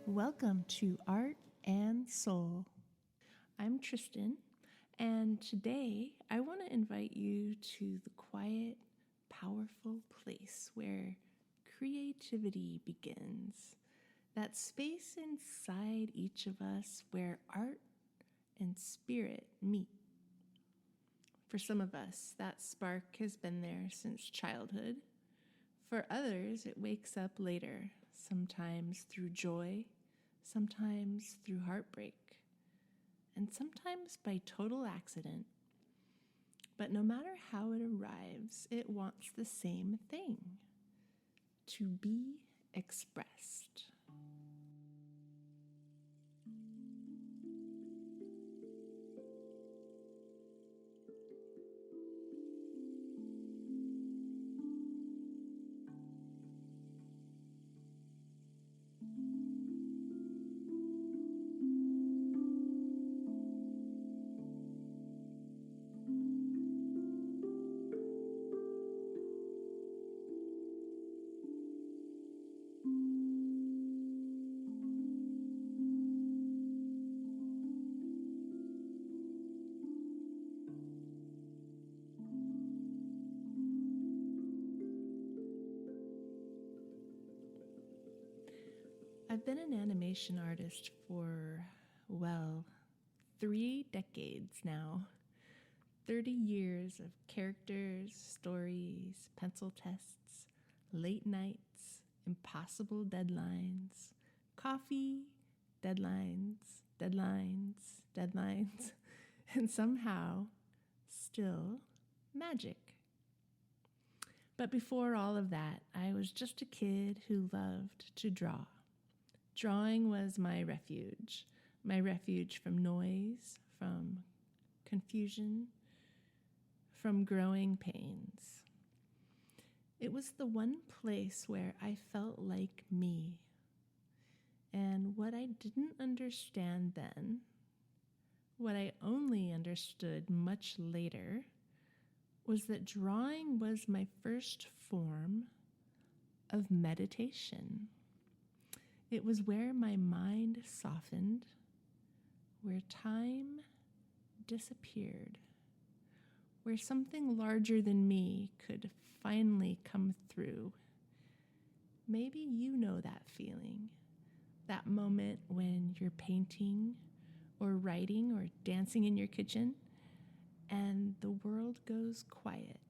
Welcome to Art and Soul. I'm Tristan, and today I want to invite you to the quiet, powerful place where creativity begins. That space inside each of us where art and spirit meet. For some of us, that spark has been there since childhood. For others, it wakes up later, sometimes through joy, sometimes through heartbreak, and sometimes by total accident. But no matter how it arrives, it wants the same thing: to be expressed. I've been an animation artist for, 3 decades now. 30 years of characters, stories, pencil tests, late nights, impossible deadlines, coffee, deadlines, and somehow still magic. But before all of that, I was just a kid who loved to draw. Drawing was my refuge from noise, from confusion, from growing pains. It was the one place where I felt like me. And what I didn't understand then, what I only understood much later, was that drawing was my first form of meditation. It was where my mind softened, where time disappeared, where something larger than me could finally come through. Maybe you know that feeling, that moment when you're painting or writing or dancing in your kitchen and the world goes quiet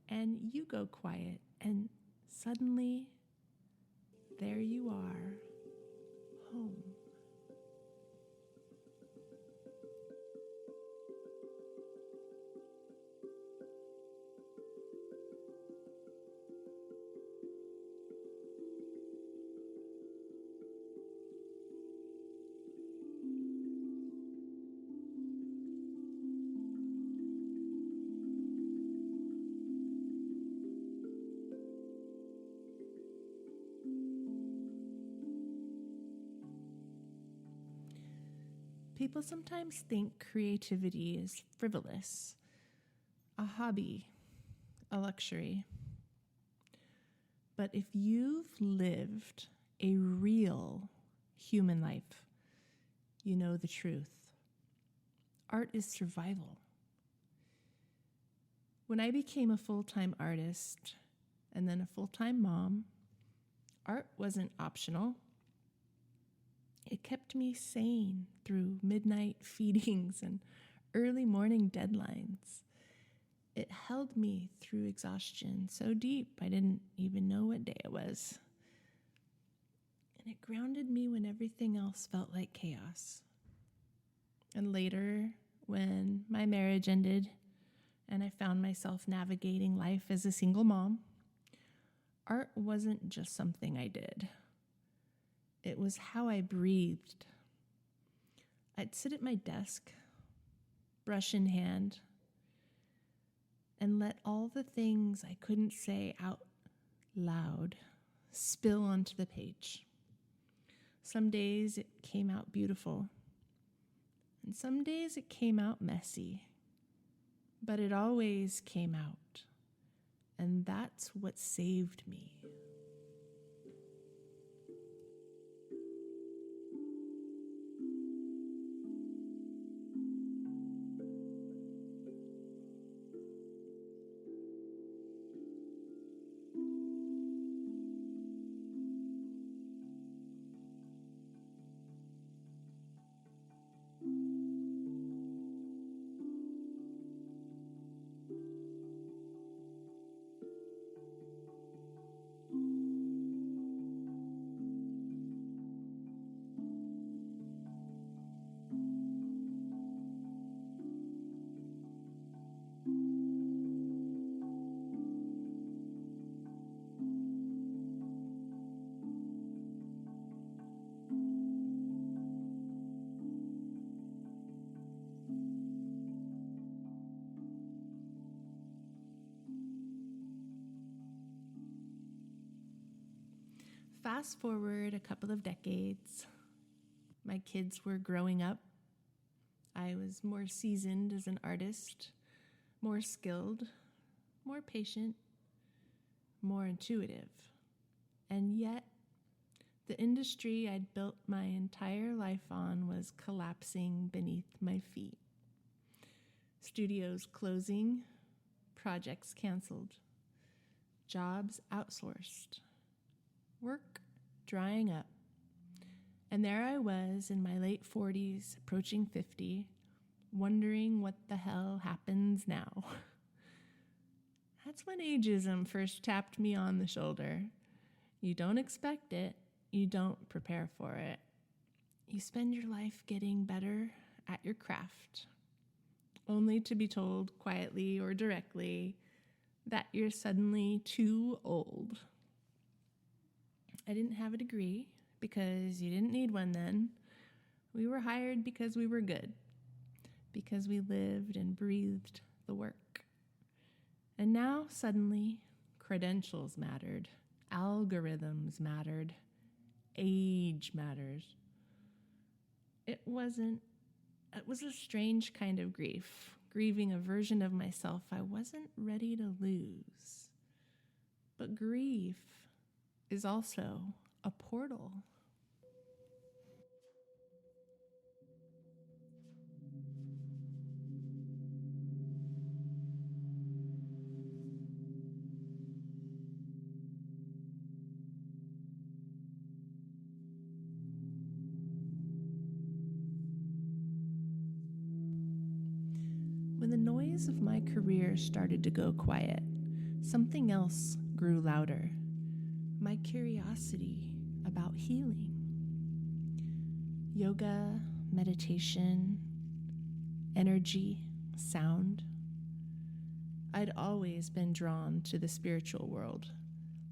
and you go quiet and suddenly there you are, home. People sometimes think creativity is frivolous, a hobby, a luxury. But if you've lived a real human life, you know the truth. Art is survival. When I became a full-time artist and then a full-time mom, art wasn't optional. It kept me sane through midnight feedings and early morning deadlines. It held me through exhaustion so deep I didn't even know what day it was. And it grounded me when everything else felt like chaos. And later, when my marriage ended and I found myself navigating life as a single mom, art wasn't just something I did. It was how I breathed. I'd sit at my desk, brush in hand, and let all the things I couldn't say out loud spill onto the page. Some days it came out beautiful, and some days it came out messy, but it always came out, and that's what saved me. fast forward a couple of decades. My kids were growing up. I was more seasoned as an artist, more skilled, more patient, more intuitive. And yet, the industry I'd built my entire life on was collapsing beneath my feet. Studios closing, projects canceled, jobs outsourced, work drying up. And there I was in my late 40s, approaching 50, wondering what the hell happens now. That's when ageism first tapped me on the shoulder. You don't expect it. You don't prepare for it. You spend your life getting better at your craft, only to be told quietly or directly that you're suddenly too old. I didn't have a degree because you didn't need one then. We were hired because we were good, because we lived and breathed the work. And now suddenly credentials mattered, algorithms mattered, age matters. It was a strange kind of grief, grieving a version of myself I wasn't ready to lose. But grief is also a portal. When the noise of my career started to go quiet, something else grew louder. My curiosity about healing. Yoga, meditation, energy, sound. I'd always been drawn to the spiritual world,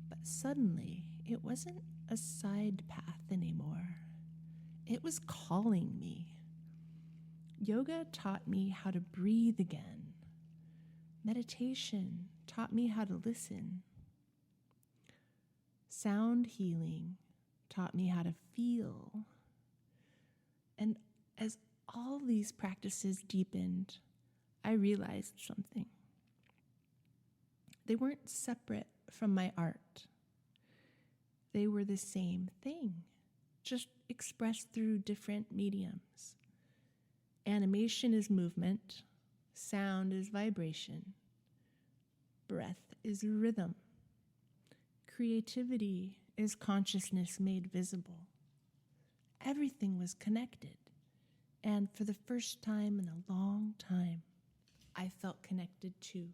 but suddenly it wasn't a side path anymore. It was calling me. Yoga taught me how to breathe again. Meditation taught me how to listen. Sound healing taught me how to feel. And as all these practices deepened, I realized something. They weren't separate from my art. They were the same thing, just expressed through different mediums. Animation is movement, sound is vibration, breath is rhythm, creativity is consciousness made visible. Everything was connected, and for the first time in a long time, I felt connected too.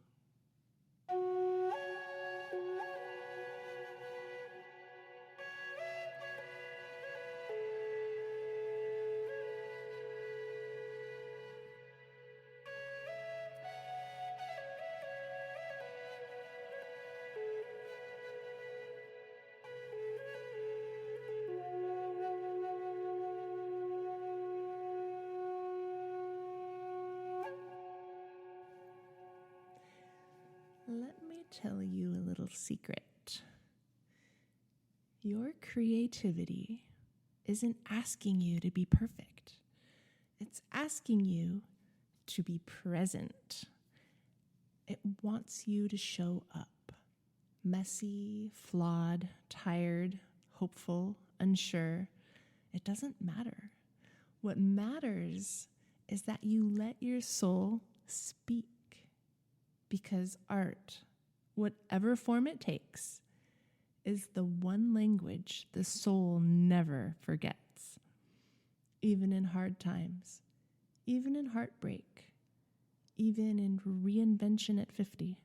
Let me tell you a little secret. Your creativity isn't asking you to be perfect. It's asking you to be present. It wants you to show up. Messy, flawed, tired, hopeful, unsure. It doesn't matter. What matters is that you let your soul speak. Because art, whatever form it takes, is the one language the soul never forgets. Even in hard times, even in heartbreak, even in reinvention at 50,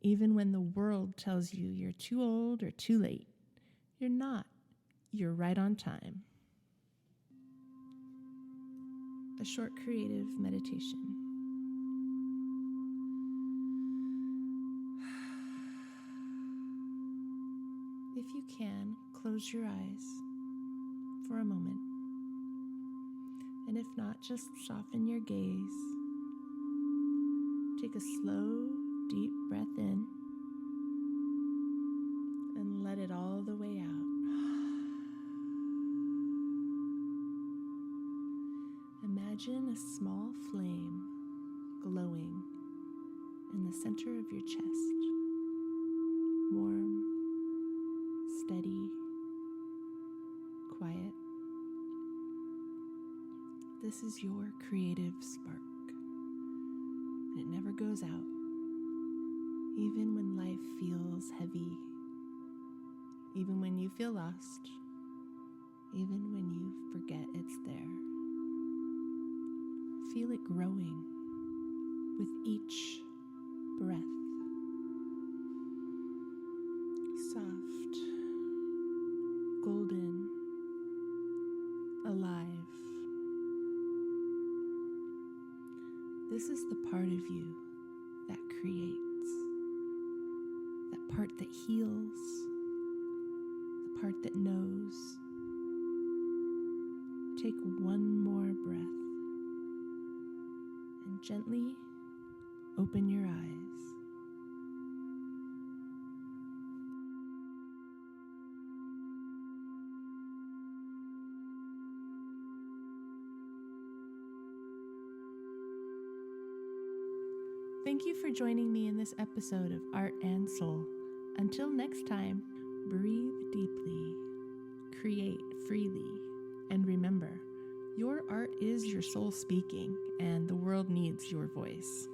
even when the world tells you you're too old or too late, you're not. You're right on time. A short creative meditation. If you can, close your eyes for a moment. And if not, just soften your gaze. Take a slow, deep breath in and let it all the way out. Imagine a small flame glowing in the center of your chest. Warm, steady, quiet. This is your creative spark. And it never goes out, even when life feels heavy, even when you feel lost, even when you forget it's there. Feel it growing with each breath. Soft, golden, alive. This is the part of you that creates, that part that heals, the part that knows. Take one more breath and gently open your eyes. Thank you for joining me in this episode of Art and Soul. Until next time, breathe deeply, create freely, and remember, your art is your soul speaking, and the world needs your voice.